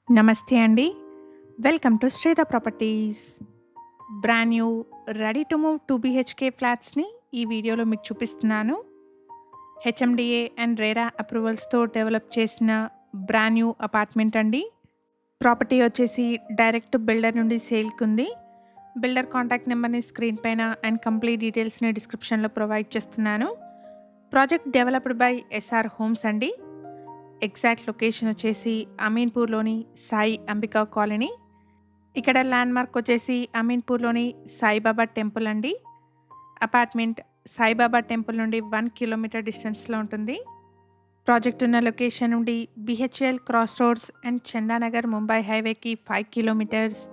నమస్తే అండి. Welcome to Sridha properties. Brand new ready to move 2 BHK ఫ్లాట్స్‌ని ఈ వీడియోలో మీకు చూపిస్తున్నాను. హెచ్ఎండిఏ అండ్ రేరా అప్రూవల్స్‌తో డెవలప్ చేసిన బ్రాండ్ న్యూ అపార్ట్మెంట్ అండి. ప్రాపర్టీ వచ్చేసి డైరెక్ట్ బిల్డర్ నుండి సేల్‌కుంది. బిల్డర్ కాంటాక్ట్ నెంబర్‌ని స్క్రీన్ పైన అండ్ కంప్లీట్ డీటెయిల్స్‌ని డిస్క్రిప్షన్‌లో ప్రొవైడ్ చేస్తున్నాను. Project developed by SR homes అండి. ఎగ్జాక్ట్ లొకేషన్ వచ్చేసి అమీన్పూర్లోని సాయి అంబికా కాలనీ. ఇక్కడ ల్యాండ్మార్క్ వచ్చేసి అమీన్పూర్లోని సాయిబాబా టెంపుల్ అండి. అపార్ట్మెంట్ సాయిబాబా టెంపుల్ నుండి 1 కిలోమీటర్ డిస్టెన్స్లో ఉంటుంది. ప్రాజెక్ట్ ఉన్న లొకేషన్ నుండి BHEL cross roads and Chandanagar Mumbai హైవేకి 5 కిలోమీటర్స్,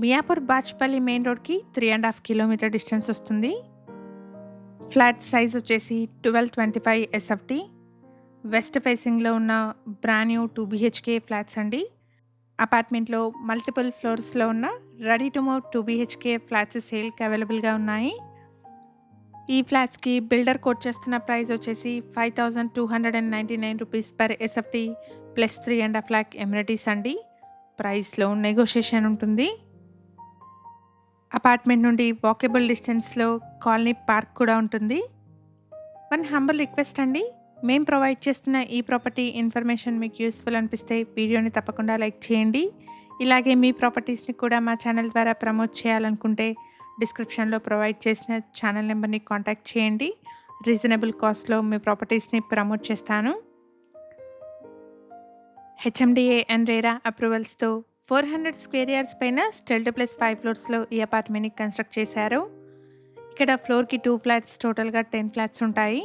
మియాపూర్ బాచ్పల్లి మెయిన్ రోడ్కి 3.5 కిలోమీటర్ డిస్టెన్స్ వస్తుంది. ఫ్లాట్ సైజ్ వచ్చేసి 1225 ఎస్ఎఫ్టీ. వెస్ట్ ఫేసింగ్లో ఉన్న బ్రాండ్ న్యూ 2 బీహెచ్కే ఫ్లాట్స్ అండి. అపార్ట్మెంట్లో మల్టిపుల్ ఫ్లోర్స్లో ఉన్న ready to move 2 BHK flats సేల్కి అవైలబుల్గా ఉన్నాయి. ఈ ఫ్లాట్స్కి బిల్డర్ కోట్ చేస్తున్న ప్రైస్ వచ్చేసి 5299 rupees per SFT plus 3.5 lakh amenities అండి. ప్రైస్లో నెగోషియేషన్ ఉంటుంది. అపార్ట్మెంట్ నుండి వాకబుల్ డిస్టెన్స్లో కాలనీ పార్క్ కూడా ఉంటుంది. వన్ హంబుల్ రిక్వెస్ట్ అండి, మేము ప్రొవైడ్ చేస్తున్న ఈ ప్రాపర్టీ ఇన్ఫర్మేషన్ మీకు యూస్ఫుల్ అనిపిస్తే వీడియోని తప్పకుండా లైక్ చేయండి. ఇలాగే మీ ప్రాపర్టీస్ని కూడా మా ఛానల్ ద్వారా ప్రమోట్ చేయాలనుకుంటే డిస్క్రిప్షన్లో ప్రొవైడ్ చేసిన ఛానల్ నెంబర్ని కాంటాక్ట్ చేయండి. రీజనబుల్ కాస్ట్లో మీ ప్రాపర్టీస్ని ప్రమోట్ చేస్తాను. హెచ్ఎండిఏ అండ్ రేరా అప్రూవల్స్తో 400 స్క్వేర్ యార్డ్స్ పైన స్టెల్డ్ ప్లస్ 5 ఫ్లోర్స్లో ఈ అపార్ట్మెంట్ని కన్స్ట్రక్ట్ చేశారు. ఇక్కడ ఫ్లోర్కి 2 ఫ్లాట్స్, టోటల్గా 10 ఫ్లాట్స్ ఉంటాయి.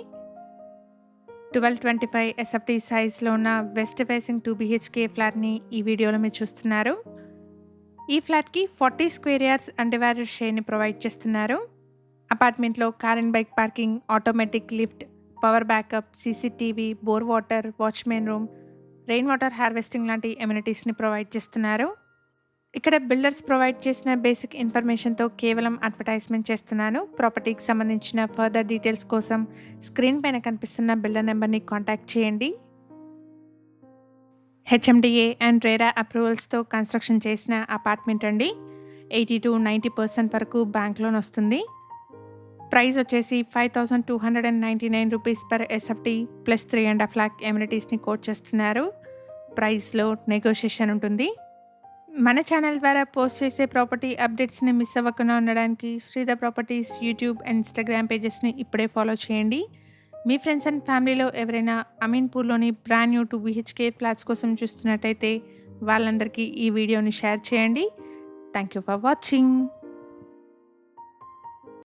1225 ఎస్ఎఫ్టీ సైజ్లో ఉన్న వెస్ట్ ఫేసింగ్ 2 బీహెచ్కే ఫ్లాట్ని ఈ వీడియోలో మీరు చూస్తున్నారు. ఈ ఫ్లాట్కి 40 స్క్వేర్ యార్డ్స్ అన్డివైడెడ్ షేర్ని ప్రొవైడ్ చేస్తున్నారు. అపార్ట్మెంట్లో car and bike parking, automatic lift, power backup, CCTV, bore water, watchman room, rain water harvesting లాంటి ఎమ్యూనిటీస్ని ప్రొవైడ్ చేస్తున్నారు. ఇక్కడ బిల్డర్స్ ప్రొవైడ్ చేసిన బేసిక్ ఇన్ఫర్మేషన్తో కేవలం అడ్వర్టైజ్మెంట్ చేస్తున్నాను. ప్రాపర్టీకి సంబంధించిన ఫర్దర్ డీటెయిల్స్ కోసం స్క్రీన్ పైన కనిపిస్తున్న బిల్డర్ నెంబర్ని కాంటాక్ట్ చేయండి. హెచ్ఎండిఏ అండ్ రేరా అప్రూవల్స్తో కన్స్ట్రక్షన్ చేసిన అపార్ట్మెంట్ అండి. 80 to 90% వరకు బ్యాంక్ లోన్ వస్తుంది. ప్రైస్ వచ్చేసి 5299 rupees per SFT plus 3.5 lakh ఎమ్యూనిటీస్ని కోట్ చేస్తున్నారు. ప్రైస్లో నెగోషియేషన్ ఉంటుంది. మన ఛానల్ ద్వారా పోస్ట్ చేసే ప్రాపర్టీ అప్డేట్స్ని మిస్ అవ్వకుండా ఉండడానికి శ్రీధ ప్రాపర్టీస్ యూట్యూబ్ అండ్ ఇన్స్టాగ్రామ్ పేజెస్ని ఇప్పుడే ఫాలో చేయండి. మీ ఫ్రెండ్స్ అండ్ ఫ్యామిలీలో ఎవరైనా అమీన్పూర్లోని బ్రాండ్ న్యూ 2 బీహెచ్కే ఫ్లాట్స్ కోసం చూస్తున్నట్టయితే వాళ్ళందరికీ ఈ వీడియోని షేర్ చేయండి. Thank you for watching.